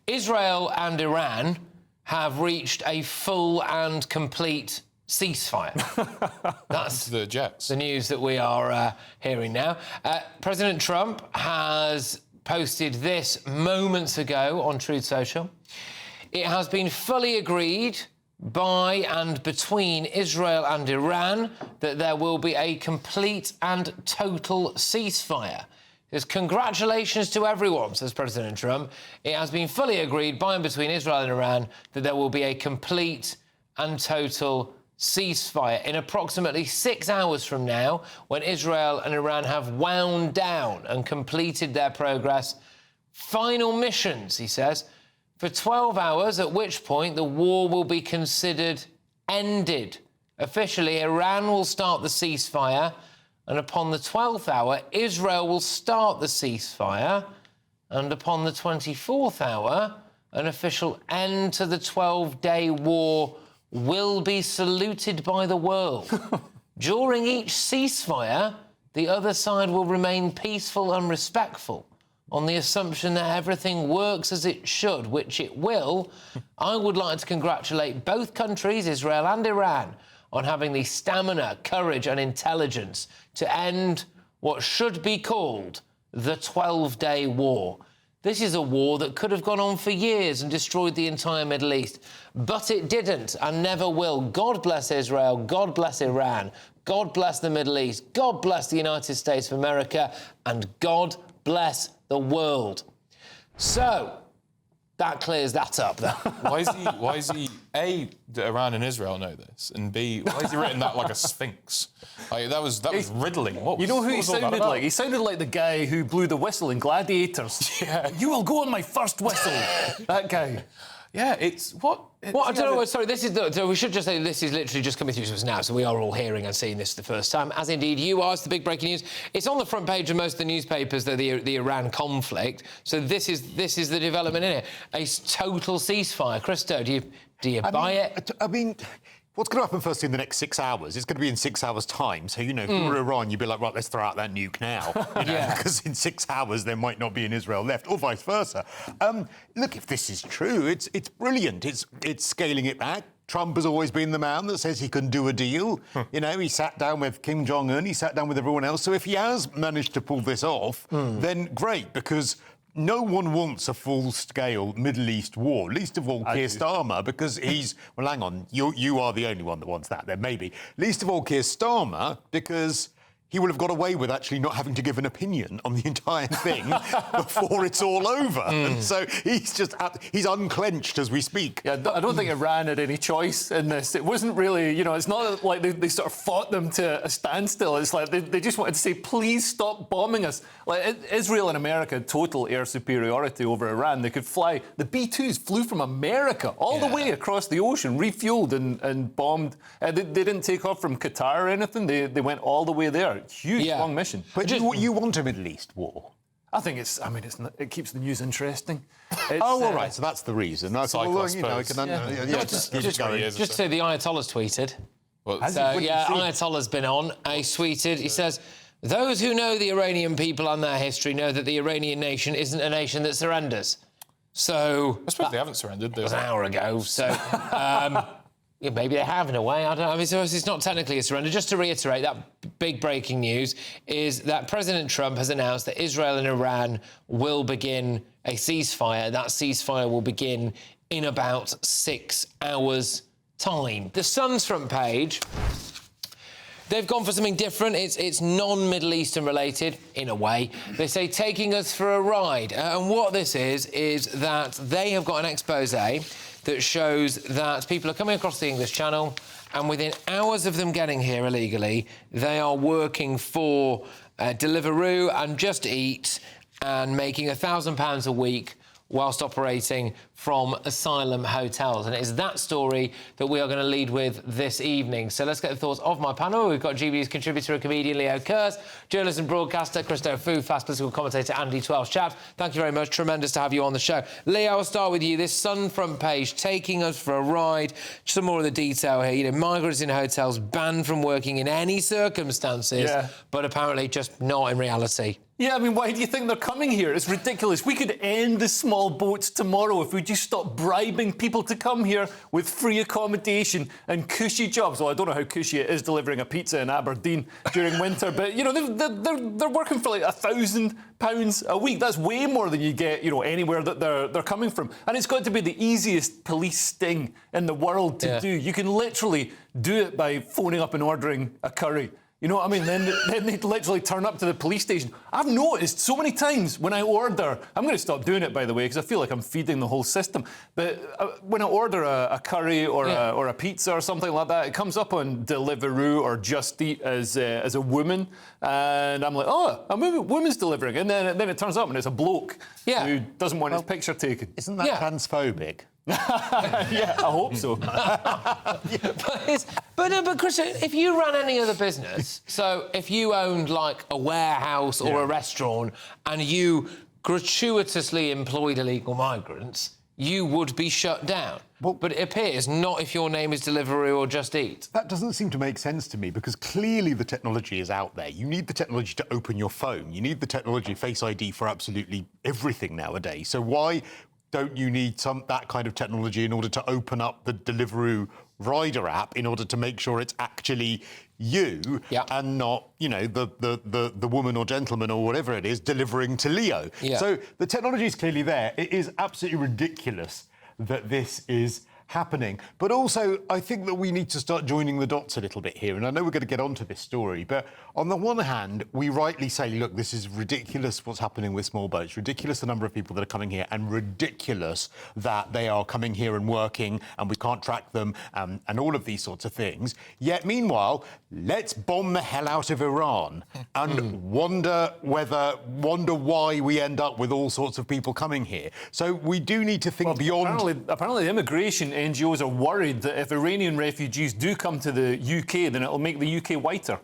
Israel and Iran have reached a full and complete ceasefire. That's the Jets. The news that we are hearing now. President Trump has posted this moments ago on Truth Social. It has been fully agreed by and between Israel and Iran that there will be a complete and total ceasefire. Says, congratulations to everyone, says President Trump. It has been fully agreed by and between Israel and Iran that there will be a complete and total ceasefire in approximately 6 hours from now, when Israel and Iran have wound down and completed their progress. Final missions, he says, for 12 hours, at which point the war will be considered ended. Officially, Iran will start the ceasefire, and upon the 12th hour, Israel will start the ceasefire, and upon the 24th hour, an official end to the 12-day war will be saluted by the world. During each ceasefire, the other side will remain peaceful and respectful, on the assumption that everything works as it should, which it will. I would like to congratulate both countries, Israel and Iran, on having the stamina, courage and intelligence to end what should be called the 12-day war. This is a war that could have gone on for years and destroyed the entire Middle East, but it didn't and never will. God bless Israel, God bless Iran, God bless the Middle East, God bless the United States of America, and God bless the world. So, that clears that up. Why is he, A, do Iran and Israel know this, and B, why has he written that like a sphinx? Like, that was riddling. You know who he sounded like? He sounded like the guy who blew the whistle in Gladiators. Yeah. You will go on my first whistle. That guy. Yeah, I don't know. Sorry, we should just say this is literally just coming through to us now, so we are all hearing and seeing this for the first time, as indeed you are. It's the big breaking news. It's on the front page of most of the newspapers, the Iran conflict. So this is the development in it. A total ceasefire. Christo, do you buy it? I mean, what's going to happen first in the next 6 hours? It's going to be in 6 hours' time. So, you know, if you were Iran, you'd be like, right, let's throw out that nuke now. You know, because in 6 hours there might not be an Israel left, or vice versa. Look, if this is true, it's brilliant. It's scaling it back. Trump has always been the man that says he can do a deal. You know, he sat down with Kim Jong-un, he sat down with everyone else. So if he has managed to pull this off, then great, because no one wants a full-scale Middle East war, least of all Keir Starmer, because he's... Well, hang on, you are the only one that wants that, then maybe. Least of all Keir Starmer, because he will have got away with actually not having to give an opinion on the entire thing before it's all over. And so he's unclenched as we speak. Yeah, I don't think Iran had any choice in this. It wasn't really, you know, it's not like they sort of fought them to a standstill. It's like they just wanted to say, please stop bombing us. Like, Israel and America had total air superiority over Iran. They could fly. The B-2s flew from America all the way across the ocean, refueled and bombed. They didn't take off from Qatar or anything. They went all the way there. Huge, long mission. But you want a Middle East war? I think it keeps the news interesting. All right, so that's the reason. Just say the Ayatollah's tweeted. Ayatollah's been on. He tweeted, he says, those who know the Iranian people and their history know that the Iranian nation isn't a nation that surrenders. So... I suppose they haven't surrendered. That was an hour ago, so... Yeah, maybe they have in a way. I don't know. I mean, so it's not technically a surrender. Just to reiterate, that big breaking news is that President Trump has announced that Israel and Iran will begin a ceasefire. That ceasefire will begin in about 6 hours' time. The Sun's front page, they've gone for something different. It's non-Middle Eastern related, in a way. They say, taking us for a ride. And what this is that they have got an exposé that shows that people are coming across the English Channel, and within hours of them getting here illegally, they are working for Deliveroo and Just Eat and making £1,000 a week whilst operating from asylum hotels. And it's that story that we are going to lead with this evening. So let's get the thoughts of my panel. We've got GB's contributor and comedian Leo Kurz, journalist and broadcaster Christo Fu, fast political commentator Andy Twelve. Chaps, thank you very much. Tremendous to have you on the show. Leo, I'll start with you. This Sun front page, taking us for a ride. Some more of the detail here. You know, migrants in hotels banned from working in any circumstances, but apparently just not in reality. Yeah, I mean, why do you think they're coming here? It's ridiculous. We could end the small boats tomorrow if we just stopped bribing people to come here with free accommodation and cushy jobs. Well, I don't know how cushy it is delivering a pizza in Aberdeen during winter, but, you know, they're working for like £1,000 a week. That's way more than you get, you know, anywhere that they're coming from. And it's got to be the easiest police sting in the world to do. You can literally do it by phoning up and ordering a curry. You know what I mean? Then they'd literally turn up to the police station. I've noticed so many times when I order, I'm going to stop doing it, by the way, because I feel like I'm feeding the whole system. But when I order a curry or a pizza or something like that, it comes up on Deliveroo or Just Eat as a woman. And I'm like, oh, a woman's delivering. And then it turns up and it's a bloke who doesn't want his picture taken. Isn't that transphobic? Yeah, I hope so. But Chris, if you ran any other business, so if you owned like a warehouse or a restaurant and you gratuitously employed illegal migrants, you would be shut down. Well, but it appears not if your name is Deliveroo or Just Eat. That doesn't seem to make sense to me because clearly the technology is out there. You need the technology to open your phone. You need the technology, Face ID, for absolutely everything nowadays. So why don't you need that kind of technology in order to open up the Deliveroo rider app in order to make sure it's actually you and not, you know, the woman or gentleman or whatever it is delivering to Leo? So the technology is clearly there. It is absolutely ridiculous that this is happening. But also, I think that we need to start joining the dots a little bit here. And I know we're going to get onto this story, but on the one hand, we rightly say, look, this is ridiculous what's happening with small boats, ridiculous the number of people that are coming here, and ridiculous that they are coming here and working and we can't track them and all of these sorts of things. Yet, meanwhile, let's bomb the hell out of Iran and wonder why we end up with all sorts of people coming here. So we do need to think beyond... Apparently the immigration NGOs are worried that if Iranian refugees do come to the UK, then it'll make the UK whiter.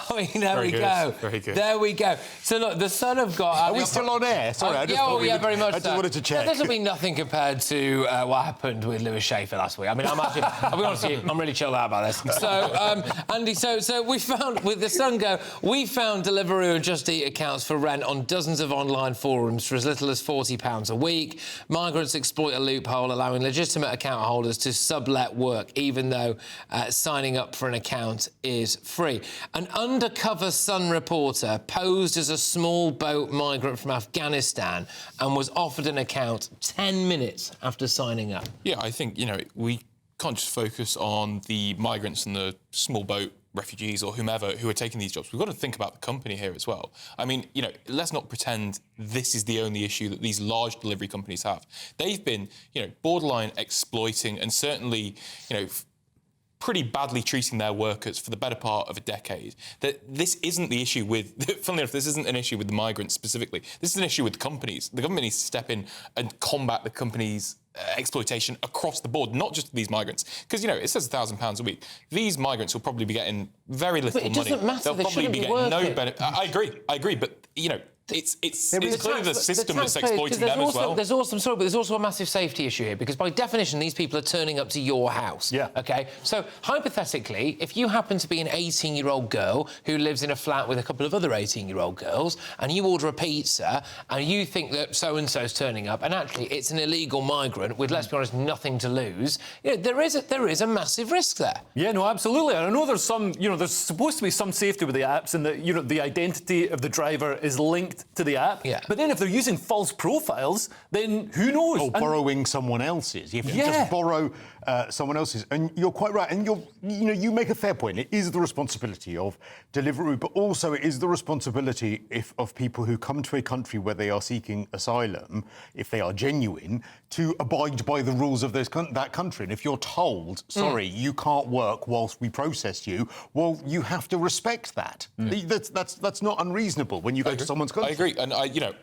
I mean, there we go. Very good. There we go. So, look, the Sun have got... Are we still on air? Sorry, I just very much I just wanted to check. This will be nothing compared to what happened with Lewis Schaefer last week. I mean, I'll be honest with you, I'm really chilled out about this. So, Andy, so we found, with the Sun go, we found Deliveroo and Just Eat accounts for rent on dozens of online forums for as little as £40 a week. Migrants exploit a loophole, allowing legitimate account holders to sublet work, even though signing up for an account is free. An undercover Sun reporter posed as a small boat migrant from Afghanistan and was offered an account 10 minutes after signing up. Yeah, I think, you know, we can't just focus on the migrants and the small boat refugees or whomever who are taking these jobs. We've got to think about the company here as well. I mean, you know, let's not pretend this is the only issue that these large delivery companies have. They've been, you know, borderline exploiting and certainly, you know, pretty badly treating their workers for the better part of a decade. That this isn't the issue with, funnily enough, this isn't an issue with the migrants specifically. This is an issue with the companies. The government needs to step in and combat the companies' exploitation across the board, not just these migrants. Because, you know, it says £1,000 a week. These migrants will probably be getting very little money. But it doesn't matter. They'll probably be getting no benefit. I agree, but, you know, it's clearly the system that's exploiting them as well. There's also a massive safety issue here because by definition these people are turning up to your house. Yeah. Okay. So hypothetically, if you happen to be an 18-year-old girl who lives in a flat with a couple of other 18-year-old girls, and you order a pizza and you think that so and so's turning up, and actually it's an illegal migrant with, let's be honest, nothing to lose. You know, there is a massive risk there. Yeah, no, absolutely. And I know there's some, you know, there's supposed to be some safety with the apps, and that, you know, the identity of the driver is linked to the app. Yeah. But then if they're using false profiles, then who knows? Or borrowing someone else's. If you just borrow someone else's. And you're quite right. And you make a fair point. It is the responsibility of Deliveroo, but also it is the responsibility of people who come to a country where they are seeking asylum, if they are genuine, to abide by the rules of that country. And if you're told, sorry, you can't work whilst we process you, well, you have to respect that. That's not unreasonable when you go to someone's country. I agree. And,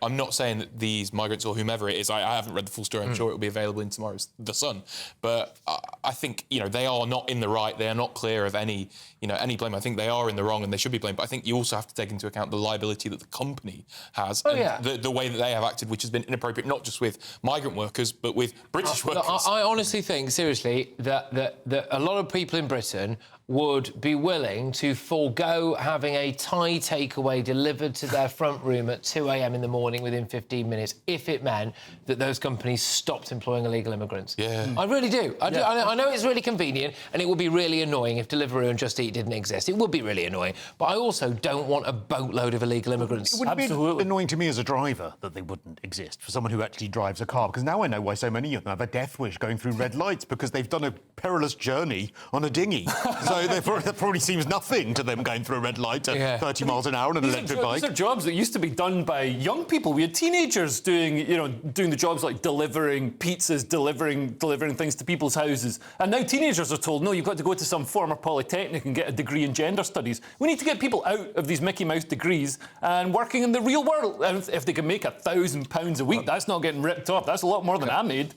I'm not saying that these migrants or whomever it is, I haven't read the full story. I'm sure it will be available in tomorrow's The Sun. But I think, you know, they are not in the right. They are not clear of any blame. I think they are in the wrong and they should be blamed. But I think you also have to take into account the liability that the company has and the way that they have acted, which has been inappropriate, not just with migrant workers, but with British workers. I honestly think, seriously, that a lot of people in Britain would be willing to forego having a Thai takeaway delivered to their front room at 2 a.m. in the morning within 15 minutes if it meant that those companies stopped employing illegal immigrants. Yeah. I really do. I know it's really convenient and it would be really annoying if Deliveroo and Just Eat didn't exist. It would be really annoying. But I also don't want a boatload of illegal immigrants. It would be annoying to me as a driver that they wouldn't exist, for someone who actually drives a car, because now I know why so many of them have a death wish going through red lights, because they've done a perilous journey on a dinghy. So that probably seems nothing to them going through a red light at 30 miles an hour on an electric bike. These are jobs that used to be done by young people. We had teenagers doing the jobs like delivering pizzas, delivering things to people's houses. And now teenagers are told, no, you've got to go to some former polytechnic and get a degree in gender studies. We need to get people out of these Mickey Mouse degrees and working in the real world. And if they can make £1,000 a week, that's not getting ripped off. That's a lot more than I made.